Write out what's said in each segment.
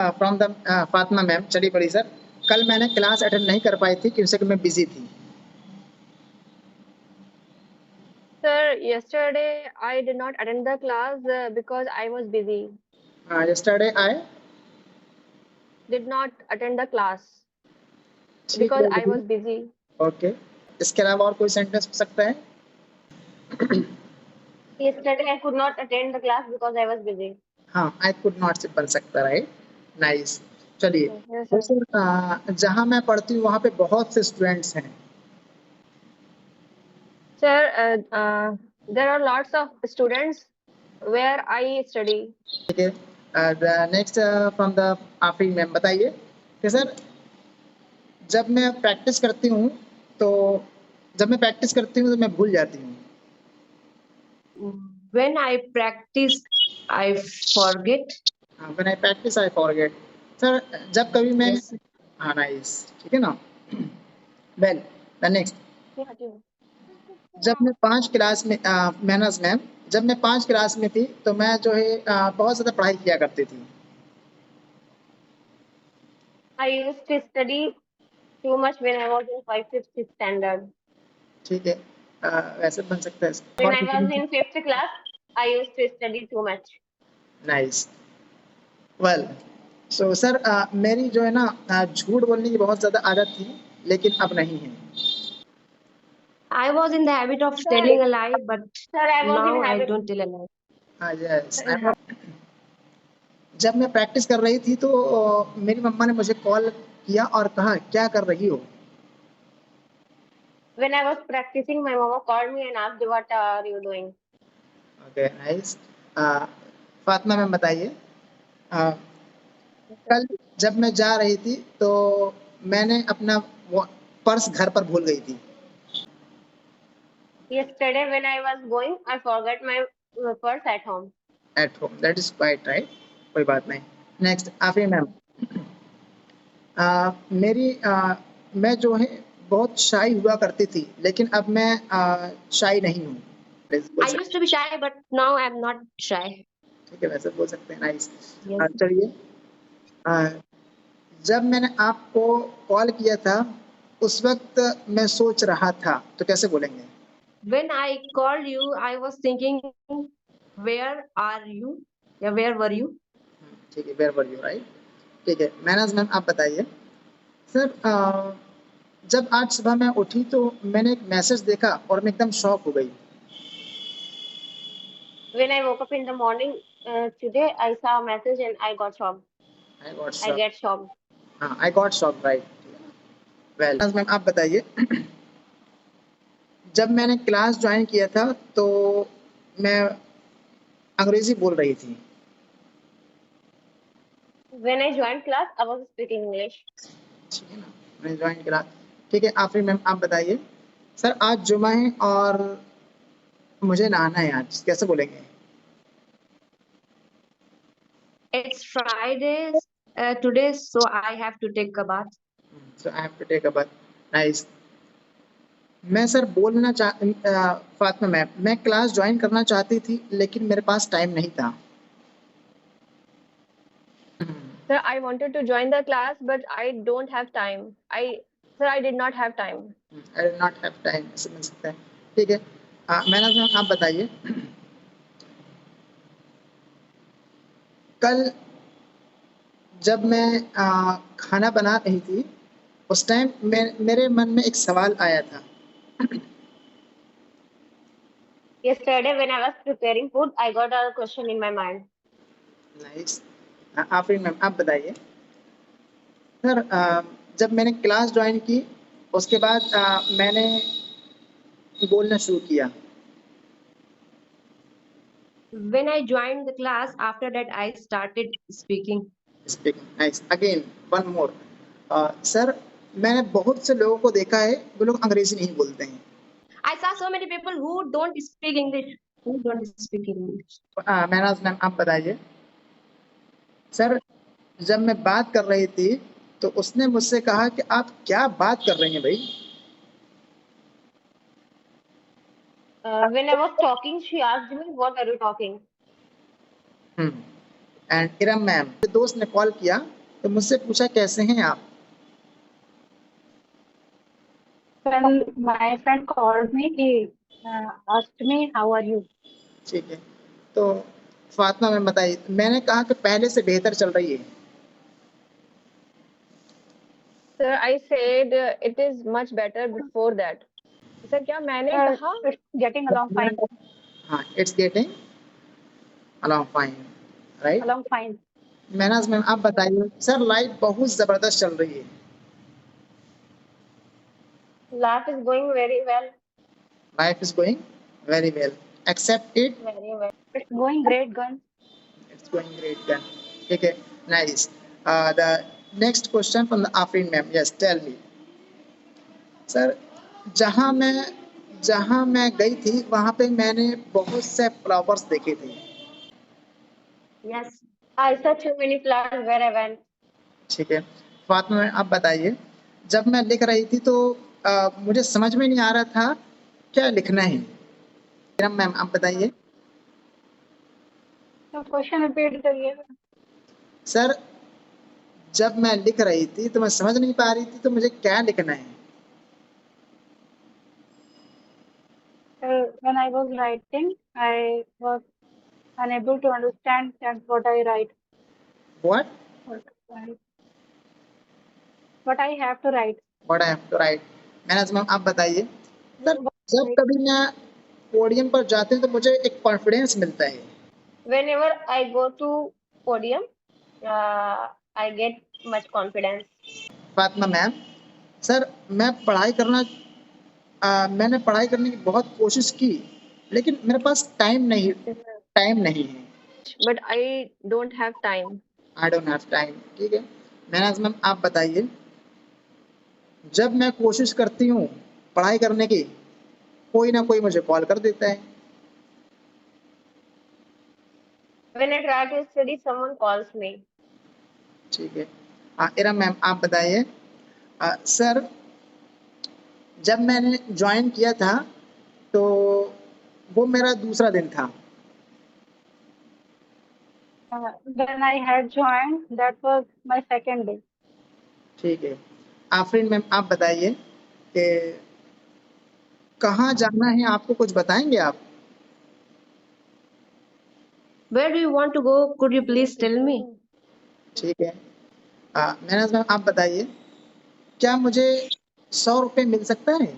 From the Fatima ma'am. चलिए पढ़िए sir. कल मैंने क्लास अटेंड नहीं कर पाई थी क्योंकि मैं बिजी थी। Sir, yesterday I did not attend the class because I was busy. Yesterday I Did not attend the class ठीक because बोल I रही was है। busy. ओके, इसके अलावा और कोई सेंटेंस हो सकता है? Yesterday I could not attend the class because I was busy. हाँ, आई कुड नॉट से बन सकता, राइट। नाइस। चलिए Yes, तो sir. सर जहाँ मैं पढ़ती हूँ वहाँ पे बहुत से स्टूडेंट्स हैं। Sir, there are lots of students where I study. ठीक है। Next from the Afreen ma'am, बताइए कि सर जब मैं प्रैक्टिस करती हूँ तो मैं भूल जाती हूँ। When I practice, I forget. When I practice I forget. Sir जब कभी मैं Yes. हाँ, नाइस, ठीक है ना। Well, the next. जब मैं 5 क्लास में मेहनत मैम, जब मैं 5 क्लास में थी तो मैं जो है बहुत ज़्यादा पढ़ाई किया करती थी। I used to study too much when I was in 5th, 6th standard. ठीक है, वैसे बन सकता है। When I was in 5th class, I used to study too much. Nice. Well, so sir मेरी जो है ना झूठ बोलने की बहुत ज़्यादा आदत थी, लेकिन अब नहीं है। I was in the habit of Sir, telling a lie, but sir, I was in now I habit. don't tell a lie. हाँ, यस। जब मैं प्रैक्टिस कर रही थी तो मेरी मम्मा ने मुझे कॉल किया और कहा, क्या कर रही हो? When I was practicing, my mama called me and asked, "What are you doing?" Okay, nice. Fatima ma'am, बताइए। अ, कल जब मैं जा रही थी तो मैंने अपना पर्स घर पर भूल गई थी। Yesterday, when I was going, I forgot my purse at home. At home, that is quite right. कोई बात नहीं। Next Afreen ma'am. मैं जो है बहुत शाई हुआ करती थी, लेकिन अब मैं शाई नहीं हूँ। I used to be shy, but now I'm not shy. ठीक है, वैसे बोल सकते हैं। नाइस। Yes. चलिए, जब मैंने आपको कॉल किया था उस वक्त मैं सोच रहा था, तो कैसे बोलेंगे? When I called you, I was thinking, where are you? Yeah, where were you? ठीक है, वेयर वर यू, राइट। ठीक है, मैनस मैम, आप बताइए। सर जब आज सुबह मैं उठी तो मैंने एक मैसेज देखा और मैं एकदम शॉक हो गई। When I woke up in the morning today, I saw a message and I got shocked. I got I shock. get shocked. हाँ, I got shock, right. Well ma'am, आप बताइए। जब मैंने क्लास ज्वाइन किया था तो मैं अंग्रेजी बोल रही थी। When I joined class, I was speaking English. ठीक है ना, मैंने ज्वाइन करा। ठीक है, आफरीन मैम, आप बताइए। सर आज जुमा है और मुझे नहाना है, आज कैसे बोलेंगे? It's Friday today, so I have to take a bath. So I have to take a bath. Nice. मैं सर फातिमा मैम, मैं क्लास ज्वाइन करना चाहती थी लेकिन मेरे पास टाइम नहीं था। Sir, I wanted to join the class, but I don't have time. Sir, I did not have time. I did not have time, ऐसे मिल सकता है। ठीक है, मैम आप बताइए। कल जब मैं खाना बना रही थी उस टाइम मेरे मन में एक सवाल आया था। Yesterday, when I was preparing food, I got a question in my mind. Nice. Afreen ma'am, आप बताइए। सर जब मैंने क्लास ज्वाइन की उसके बाद मैंने बोलना शुरू किया। When I joined the class, after that I started speaking. Speaking, nice. Again one more. Sir मैंने बहुत से लोगों को देखा है वो लोग अंग्रेजी नहीं बोलते हैं। I saw so many people who don't speak English. Who don't speak English. Ma'am, आप बताइए। सर जब मैं बात कर रही थी तो उसने मुझसे कहा कि आप क्या बात कर रही हैं भाई? When I was talking, she asked me, "What are you talking?" And Iram ma'am, मेरे दोस्त ने कॉल किया तो मुझसे पूछा कैसे हैं आप। When my friend called me, he asked me, "How are you?" ठीक है, तो फातिमा मैम बताइए। मैंने कहा कि पहले से बेहतर चल रही है। Sir, I said it is much better before that. Sir क्या मैंने कहा? It's getting along fine. हाँ, it's getting along fine, right. Along fine. Mahnaz ma'am आप बताइए। सर लाइफ बहुत जबरदस्त चल रही है। Life is going very well. Life is going very well except it, Very well. It's going great, gun. It's going great gun. ठीक है, nice. The next question from the Afreen ma'am, yes tell me. Sir जहाँ मैं गई थी वहाँ पे मैंने बहुत से फ्लावर्स देखे थे। Yes. I saw too many flowers where I went. ठीक है, फातिमा मैम आप बताइए। जब मैं लिख रही थी तो मुझे समझ में नहीं आ रहा था क्या लिखना है। इरम मैम आप बताइए। तो क्वेश्चन रिपीट करिए। सर जब मैं लिख रही थी तो मैं समझ नहीं पा रही थी तो मुझे क्या लिखना है। When I was writing, I was unable to understand that what I write. What What I have to write. What I have to write. मैनेज मैम आप बताइए। सर जब कभी मैं पोडियम पर जाते हैं तो मुझे एक कॉन्फिडेंस मिलता है। Whenever I go to podium, I get much confidence. Fatima ma'am, sir मैंने पढ़ाई करने की बहुत कोशिश की लेकिन मेरे पास टाइम नहीं है। But I don't have time. I don't have time. ठीक है, मैनेज मैम आप बताइए। जब मैं कोशिश करती हूँ पढ़ाई करने की, कोई ना कोई मुझे कॉल कर देता है। When I try to study, someone calls me. ठीक है, इरम मैम आप बताइए। सर जब मैंने ज्वाइन किया था तो वो मेरा दूसरा दिन था। When I had joined, that was my second day. ठीक है, आफरीन मैम आप बताइए कि कहाँ जाना है आपको, कुछ बताएंगे आप। Where do you want to go? Could you please tell me? ठीक है, मैनेज मैम आप बताइए। क्या मुझे 100 रुपये मिल सकता है।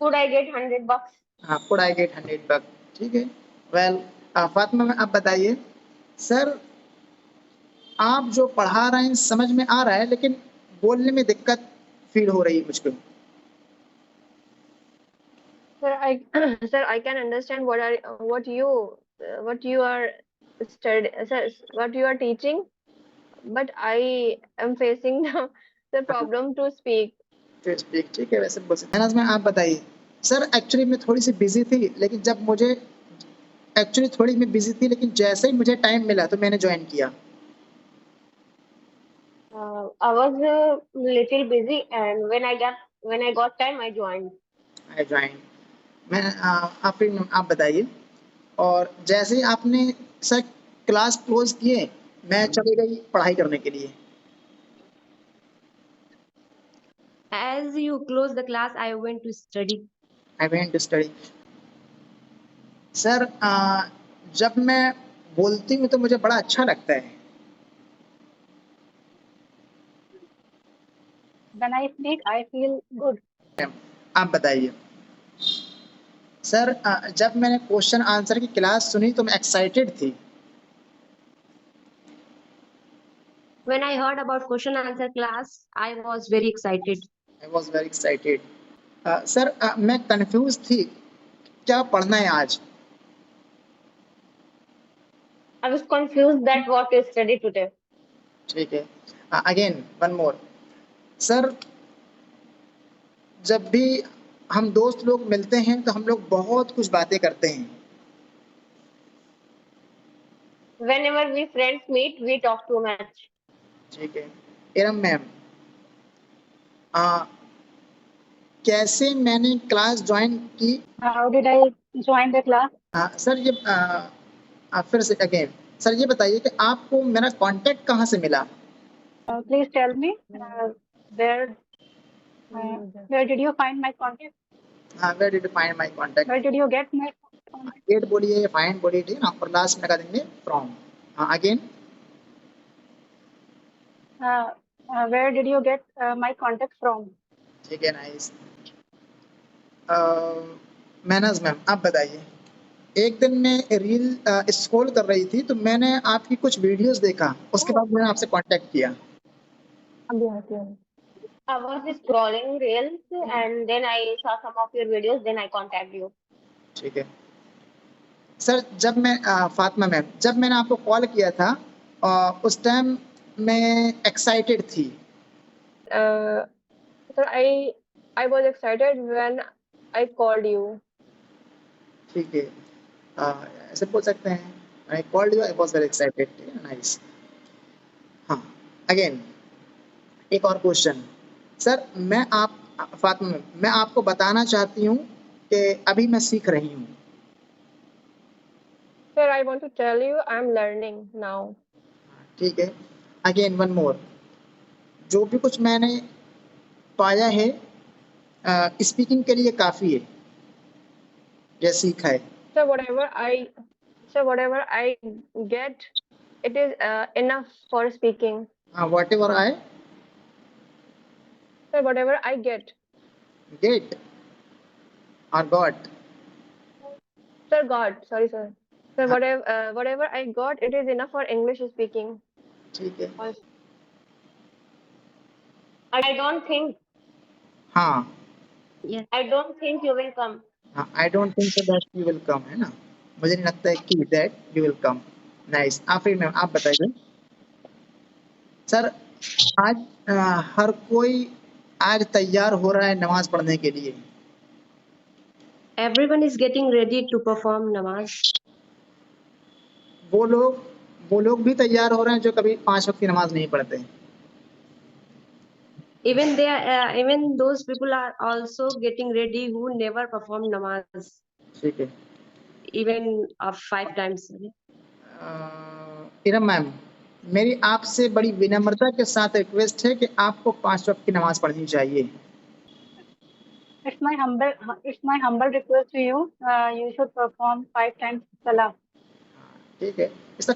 Could I get $100? हाँ, कुड आई गेट 100 बक। ठीक है, वेल फातिमा मैम आप बताइए। सर आप जो पढ़ा रहे हैं समझ में आ रहा है लेकिन बोलने में दिक्कत फील हो रही है मुझको। Sir, sir, I can understand what you are what you are teaching, but I am facing the problem to speak. ठीक है, वैसे बोल सकते हैं। मैम आप बताइए। सर एक्चुअली मैं थोड़ी सी बिजी थी लेकिन जैसे ही मुझे टाइम मिला तो मैंने ज्वाइन किया। I was a little busy, and when I got time, I joined. I join. मैं आफरीन मैम आप बताइए। और जैसे ही आपने सर क्लास क्लोज किए मैं चली गई पढ़ाई करने के लिए। As you close the class, I went to study. I went to study. Sir जब मैं बोलती हूँ तो मुझे बड़ा अच्छा लगता है। When I speak, I feel good. आप बताइए। सर जब मैंने क्वेश्चन आंसर की क्लास सुनी तो मैं एक्साइटेड थी। When I heard about question answer class, I was very excited. I was very excited. Sir मैं कंफ्यूज थी क्या पढ़ना है आज। I was confused that what to study today. ठीक है, अगेन वन मोर। सर जब भी हम दोस्त लोग मिलते हैं तो हम लोग बहुत कुछ बातें करते हैं। Whenever we friends meet, we talk too much. ठीक है, इरम मैम कैसे मैंने क्लास ज्वाइन की। How did I join the class? Sir ये फिर से अगेन सर ये बताइए कि आपको मेरा कांटेक्ट कहाँ से मिला? Please tell me where did you find my contact? हाँ, where did you find my contact? Where did you get my contact? Get बोलिए या फाइंड बोलिए, ठीक है ना, और लास्ट में लगा देंगे फ्रॉम। हाँ again Where did you get my contact from? ठीक है, नाइस। मैनस मैम आप बताइए, एक दिन मैं रील स्क्रॉल कर रही थी तो मैंने आपकी कुछ वीडियोस देखा, उसके बाद मैंने आपसे कांटेक्ट किया। I was scrolling reels and then I saw some of your videos, then I contacted you. ठीक है सर, जब मैं फातिमा मैम, जब मैंने आपको कॉल किया था उस टाइम मैं एक्साइटेड थी। So I was excited when I called you. ठीक है, ऐसे बोल सकते हैं, I called you, I was very excited, nice. हाँ अगेन एक और क्वेश्चन सर, मैं फातिमा मैम, मैं आपको बताना चाहती हूँ कि अभी मैं सीख रही हूँ। Sir, I want to tell you I'm learning now. ठीक है, अगेन वन मोर, जो भी कुछ मैंने पाया है स्पीकिंग के लिए काफ़ी है, ये सीखा है। So whatever I get, it is enough for speaking. Whatever I Sir, whatever I get. Get और got. Sir, God, sorry, sir. Sir, whatever I got, it is enough for English speaking. ठीक है, I don't think हाँ I don't think you will come. हाँ, I don't think so that you will come, है ना, मुझे नहीं लगता है कि that you will come. Nice. आखिरी में आप बताइए सर, आज हर कोई आज तैयार हो रहा है नमाज पढ़ने के लिए, Everyone is getting ready to perform namaz. वो लोग भी तैयार हो रहे हैं जो कभी 5 वक्त की नमाज नहीं पढ़ते हैं। Even those people are also getting ready who never perform namaz, ठीक है, even 5 times. इरम मैम, मेरी आपसे बड़ी विनम्रता के साथ रिक्वेस्ट है कि आपको 5 वक्त की नमाज पढ़नी चाहिए। It's my humble request to you. You should perform 5 times salah. ठीक है, इसका